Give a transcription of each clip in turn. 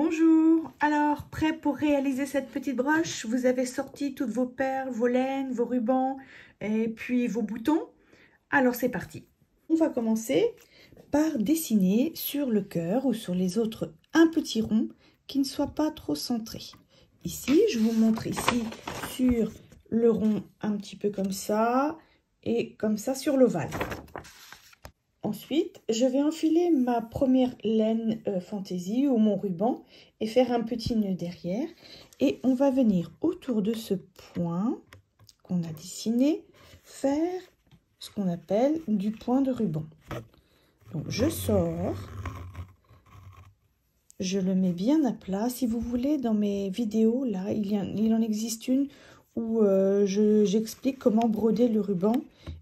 Bonjour, alors prêt pour réaliser cette petite broche? Vous avez sorti toutes vos perles, vos laines, vos rubans et puis vos boutons. Alors c'est parti. On va commencer par dessiner sur le cœur ou sur les autres un petit rond qui ne soit pas trop centré. Ici, je vous montre ici sur le rond un petit peu comme ça et comme ça sur l'ovale. Ensuite, je vais enfiler ma première laine fantaisie ou mon ruban et faire un petit nœud derrière. Et on va venir autour de ce point qu'on a dessiné, faire ce qu'on appelle du point de ruban. Donc je sors, je le mets bien à plat. Si vous voulez, dans mes vidéos, là, il en existe une où j'explique comment broder le ruban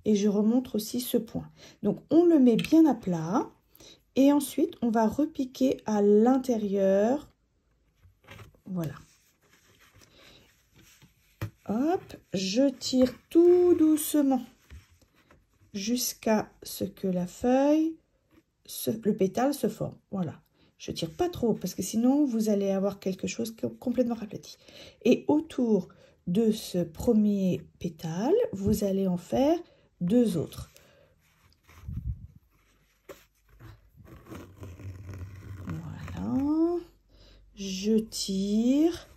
et je remontre aussi ce point. Donc on le met bien à plat et ensuite on va repiquer à l'intérieur. Voilà. Hop, je tire tout doucement jusqu'à ce que la feuille, le pétale se forme. Voilà. Je tire pas trop parce que sinon vous allez avoir quelque chose complètement aplati. Et autour de ce premier pétale, vous allez en faire deux autres. Voilà. Je tire.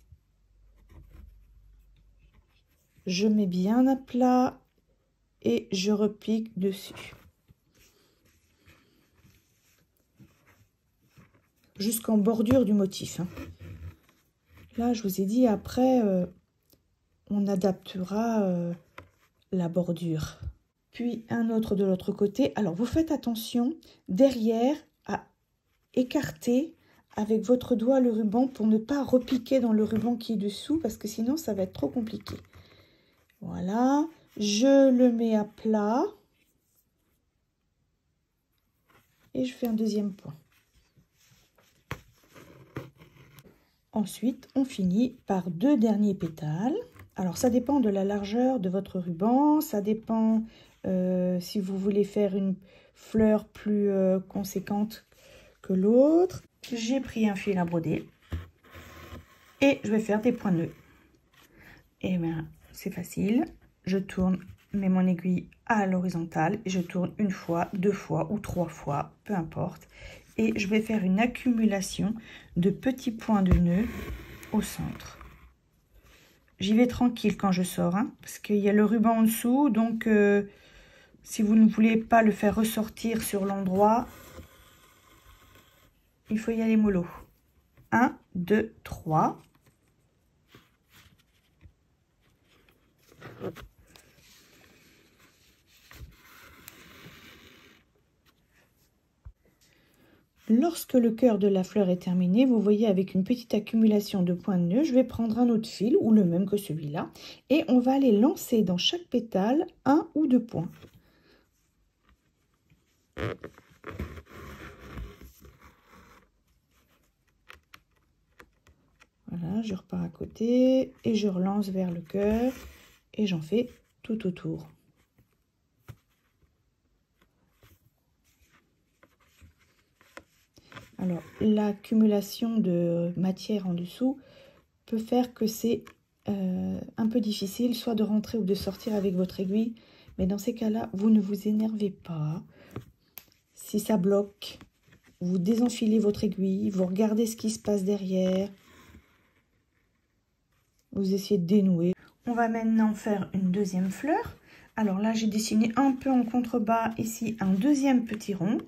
Je mets bien à plat et je repique dessus. Jusqu'en bordure du motif. Là, je vous ai dit, après, on adaptera la bordure. Puis un autre de l'autre côté. Alors, vous faites attention derrière à écarter avec votre doigt le ruban pour ne pas repiquer dans le ruban qui est dessous parce que sinon, ça va être trop compliqué. Voilà, je le mets à plat et je fais un deuxième point. Ensuite, on finit par deux derniers pétales. Alors, ça dépend de la largeur de votre ruban. Ça dépend si vous voulez faire une fleur plus conséquente que l'autre. J'ai pris un fil à broder et je vais faire des points nœuds. Et bien, c'est facile. Je tourne, mets mon aiguille à l'horizontale et je tourne une fois, deux fois ou trois fois, peu importe. Et je vais faire une accumulation de petits points de nœud au centre. J'y vais tranquille quand je sors, parce qu'il y a le ruban en dessous. Donc, si vous ne voulez pas le faire ressortir sur l'endroit, il faut y aller mollo. 1, 2, 3. Lorsque le cœur de la fleur est terminé, vous voyez avec une petite accumulation de points de nœud, je vais prendre un autre fil ou le même que celui-là et on va aller lancer dans chaque pétale un ou deux points. Voilà, je repars à côté et je relance vers le cœur et j'en fais tout autour. Alors, l'accumulation de matière en dessous peut faire que c'est un peu difficile, soit de rentrer ou de sortir avec votre aiguille. Mais dans ces cas-là, vous ne vous énervez pas. Si ça bloque, vous désenfilez votre aiguille, vous regardez ce qui se passe derrière. Vous essayez de dénouer. On va maintenant faire une deuxième fleur. Alors là, j'ai dessiné un peu en contrebas ici un deuxième petit rond.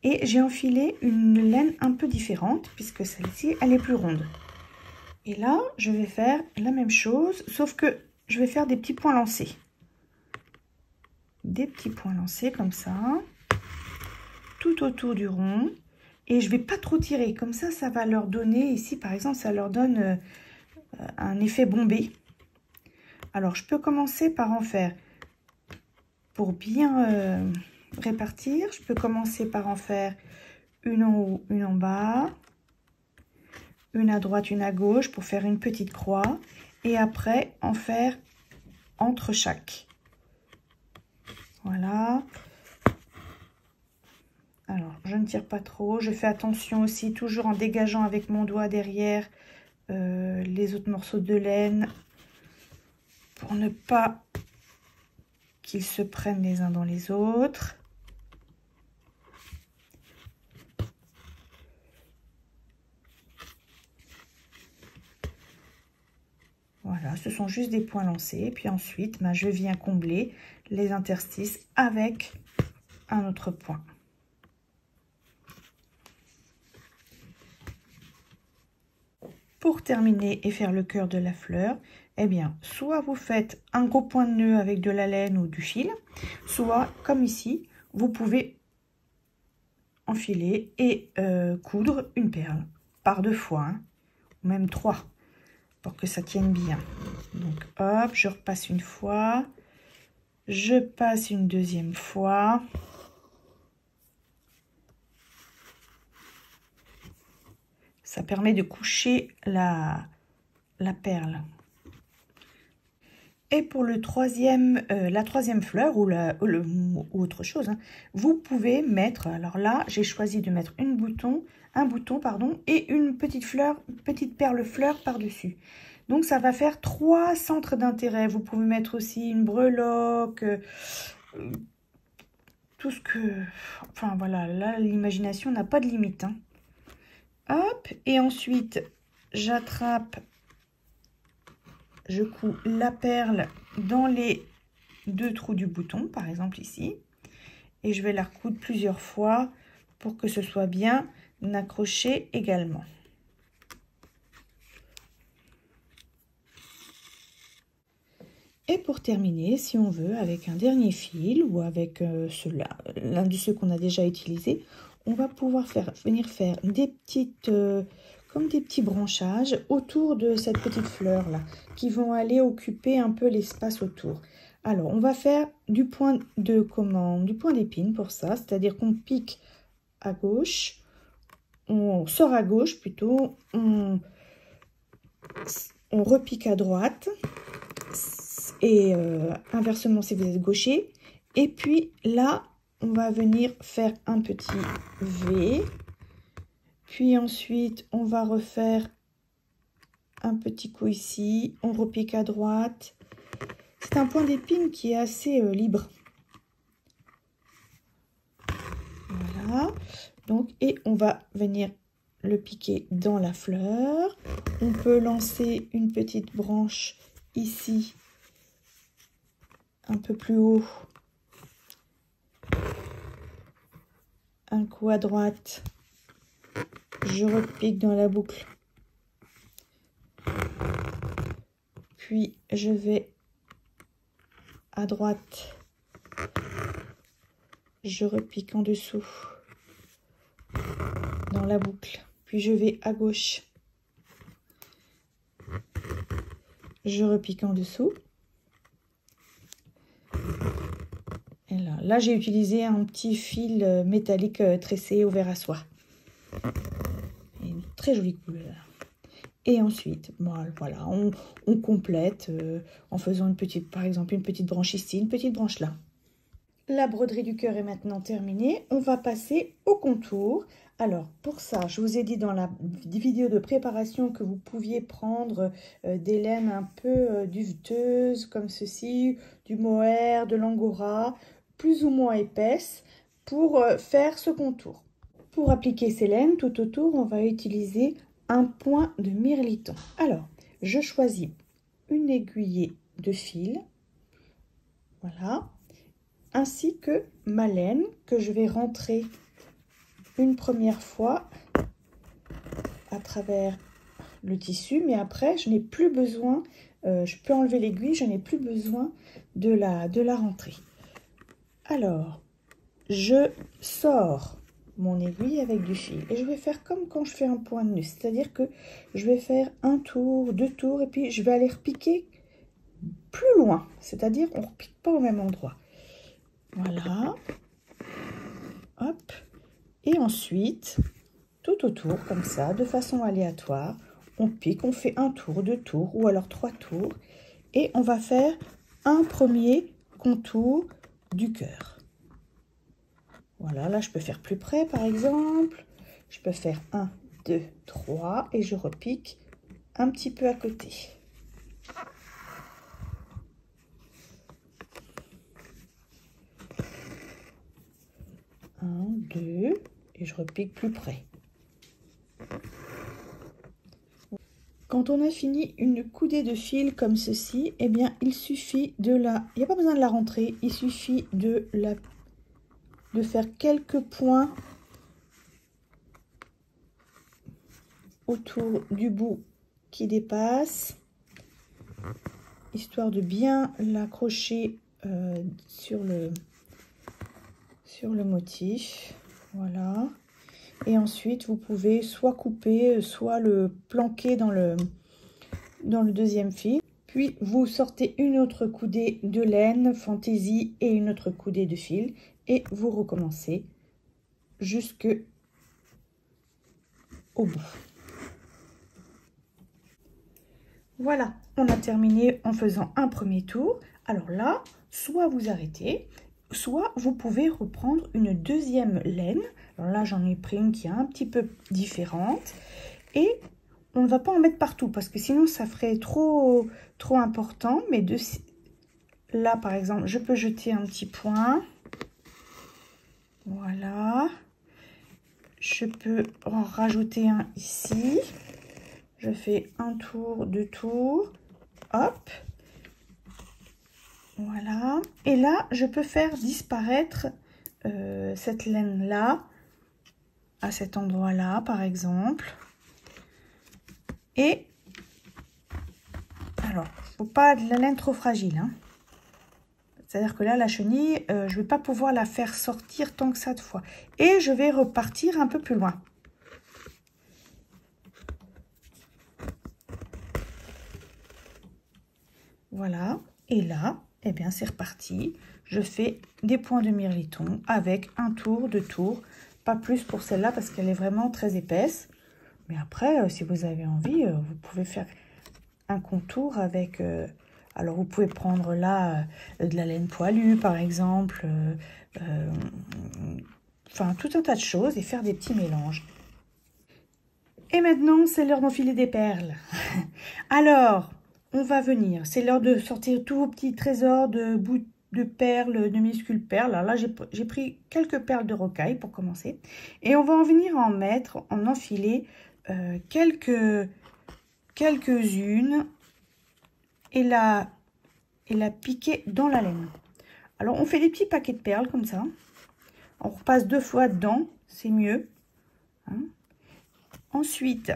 Et j'ai enfilé une laine un peu différente, puisque celle-ci, elle est plus ronde. Et là, je vais faire la même chose, sauf que je vais faire des petits points lancés. Des petits points lancés comme ça, tout autour du rond. Et je ne vais pas trop tirer, comme ça va leur donner, ici par exemple, ça leur donne un effet bombé. Alors, je peux commencer par en faire, pour bien répartir, je peux commencer par en faire une en haut, une en bas, une à droite, une à gauche pour faire une petite croix et après en faire entre chaque. Voilà. Alors, je ne tire pas trop. Je fais attention aussi, toujours en dégageant avec mon doigt derrière les autres morceaux de laine, pour ne pas qu'ils se prennent les uns dans les autres. Voilà, ce sont juste des points lancés. Puis ensuite, je viens combler les interstices avec un autre point. Pour terminer et faire le cœur de la fleur, eh bien, soit vous faites un gros point de nœud avec de la laine ou du fil, soit, comme ici, vous pouvez enfiler et coudre une perle par 2 fois, hein, ou même 3, pour que ça tienne bien. Donc, hop, je repasse une fois, je passe une deuxième fois. Ça permet de coucher la perle. Et pour le la troisième fleur ou autre chose, hein, vous pouvez mettre, alors là, j'ai choisi de mettre un bouton, et une petite perle fleur par-dessus. Donc, ça va faire 3 centres d'intérêt. Vous pouvez mettre aussi une breloque, tout ce que... Enfin, voilà, là, l'imagination n'a pas de limite, hein. Hop, et ensuite, j'attrape, je couds la perle dans les 2 trous du bouton, par exemple ici. Et je vais la recoudre plusieurs fois pour que ce soit bien accroché également. Et pour terminer, si on veut, avec un dernier fil ou avec l'un de ceux qu'on a déjà utilisé, on va pouvoir venir faire des petites, comme des petits branchages autour de cette petite fleur là, qui vont aller occuper un peu l'espace autour. Alors, on va faire du point d'épine pour ça, c'est-à-dire qu'on pique à gauche, on sort à gauche plutôt, on repique à droite, et inversement si vous êtes gaucher. Et puis là, on va venir faire un petit V. Puis ensuite, on va refaire un petit coup ici. On repique à droite. C'est un point d'épine qui est assez libre. Voilà. Donc, et on va venir le piquer dans la fleur. On peut lancer une petite branche ici, un peu plus haut. Un coup à droite. Je repique dans la boucle. Puis je vais à droite. Je repique en dessous dans la boucle. Puis je vais à gauche. Je repique en dessous. Et là j'ai utilisé un petit fil métallique tressé au verre à soie. Une très jolie couleur. Et ensuite, voilà, on complète en faisant par exemple une petite branche ici, une petite branche là. La broderie du cœur est maintenant terminée. On va passer au contour. Alors, pour ça, je vous ai dit dans la vidéo de préparation que vous pouviez prendre des laines un peu duveteuses, comme ceci, du mohair, de l'angora, plus ou moins épaisses, pour faire ce contour. Pour appliquer ces laines, tout autour, on va utiliser un point de mirliton. Alors, je choisis une aiguillée de fil, voilà, ainsi que ma laine que je vais rentrer une première fois à travers le tissu, mais après je n'ai plus besoin, je peux enlever l'aiguille, je n'ai plus besoin de la rentrer. Alors, je sors mon aiguille avec du fil et je vais faire comme quand je fais un point de nœud, c'est-à-dire que je vais faire un tour, 2 tours et puis je vais aller repiquer plus loin, c'est-à-dire on ne repique pas au même endroit. Voilà, hop, et ensuite tout autour comme ça, de façon aléatoire, on pique, on fait un tour, 2 tours ou alors 3 tours et on va faire un premier contour du cœur. Voilà, là je peux faire plus près par exemple. Je peux faire 1, 2, 3 et je repique un petit peu à côté. Un, 2 et je repique plus près. Quand on a fini une coudée de fil comme ceci, eh bien il suffit de la... Il n'y a pas besoin de la rentrer, il suffit de faire quelques points autour du bout qui dépasse, histoire de bien l'accrocher sur le motif. Voilà. Et ensuite, vous pouvez soit couper, soit le planquer dans le deuxième fil. Puis, vous sortez une autre coudée de laine fantaisie et une autre coudée de fil. Et vous recommencez jusque au bout. Voilà, on a terminé en faisant un premier tour. Alors là, soit vous arrêtez, soit vous pouvez reprendre une deuxième laine. Alors là, j'en ai pris une qui est un petit peu différente. Et on ne va pas en mettre partout parce que sinon, ça ferait trop important. Mais là, par exemple, je peux jeter un petit point. Voilà. Je peux en rajouter un ici. Je fais un tour, deux tours. Hop. Voilà. Et là, je peux faire disparaître cette laine-là, à cet endroit-là, par exemple. Et, alors, faut pas de la laine trop fragile. Hein. C'est-à-dire que là, la chenille, je ne vais pas pouvoir la faire sortir tant que ça de fois. Et je vais repartir un peu plus loin. Voilà. Et là, eh bien, c'est reparti. Je fais des points de mirliton avec un tour, deux tours. Pas plus pour celle-là parce qu'elle est vraiment très épaisse. Mais après, si vous avez envie, vous pouvez faire un contour avec... alors, vous pouvez prendre là de la laine poilue, par exemple. Enfin, tout un tas de choses et faire des petits mélanges. Et maintenant, c'est l'heure d'enfiler des perles. Alors, on va venir. C'est l'heure de sortir tout petit trésor de bouts de perles, de minuscules perles. Alors là, j'ai pris quelques perles de rocaille pour commencer. Et on va en venir en mettre, en enfiler quelques-unes et la piquer dans la laine. Alors, on fait des petits paquets de perles comme ça. On repasse 2 fois dedans, c'est mieux. Hein. Ensuite,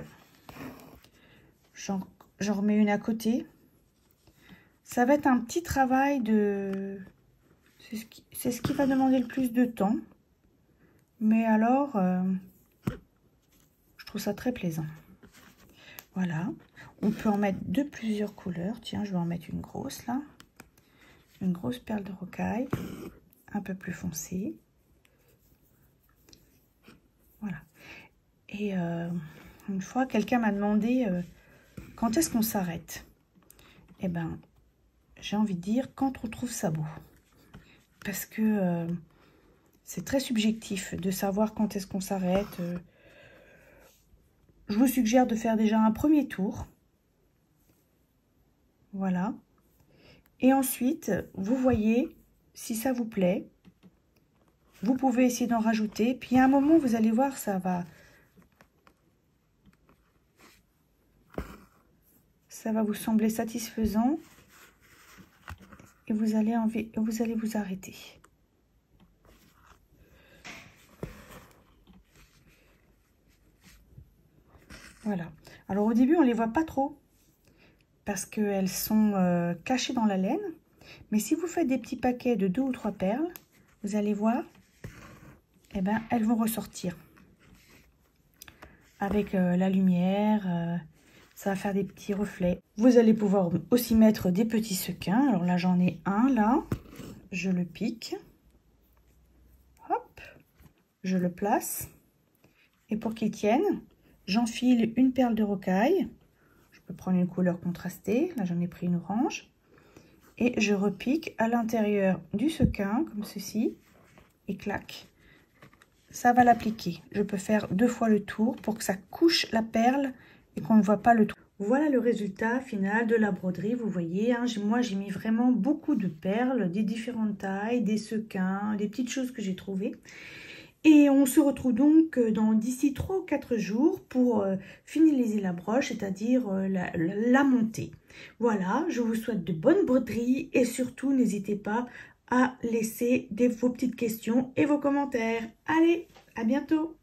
j'en remets une à côté. Ça va être un petit travail de... C'est ce qui va demander le plus de temps. Mais alors, je trouve ça très plaisant. Voilà. On peut en mettre de plusieurs couleurs. Tiens, je vais en mettre une grosse là. Une grosse perle de rocaille. Un peu plus foncée. Voilà. Et une fois, quelqu'un m'a demandé quand est-ce qu'on s'arrête. Eh ben, j'ai envie de dire quand on trouve ça beau. Parce que c'est très subjectif de savoir quand est-ce qu'on s'arrête. Je vous suggère de faire déjà un premier tour. Voilà. Et ensuite, vous voyez si ça vous plaît. Vous pouvez essayer d'en rajouter. Puis à un moment, vous allez voir, ça va vous sembler satisfaisant. Et vous allez vous arrêter. Voilà. Alors au début, on ne les voit pas trop parce qu'elles sont cachées dans la laine. Mais si vous faites des petits paquets de 2 ou 3 perles, vous allez voir, eh ben, elles vont ressortir. Avec la lumière, ça va faire des petits reflets. Vous allez pouvoir aussi mettre des petits sequins. Alors là, j'en ai un là. Je le pique. Hop. Je le place. Et pour qu'il tienne, j'enfile une perle de rocaille. Je peux prendre une couleur contrastée. Là, j'en ai pris une orange. Et je repique à l'intérieur du sequin, comme ceci. Et clac. ça va l'appliquer. Je peux faire 2 fois le tour pour que ça couche la perle et qu'on ne voit pas le trou. Voilà le résultat final de la broderie. Vous voyez, hein, moi j'ai mis vraiment beaucoup de perles, des différentes tailles, des sequins, des petites choses que j'ai trouvées. Et on se retrouve donc d'ici 3 ou 4 jours pour finaliser la broche, c'est-à-dire la montée. Voilà, je vous souhaite de bonnes broderies et surtout n'hésitez pas à laisser vos petites questions et vos commentaires. Allez, à bientôt!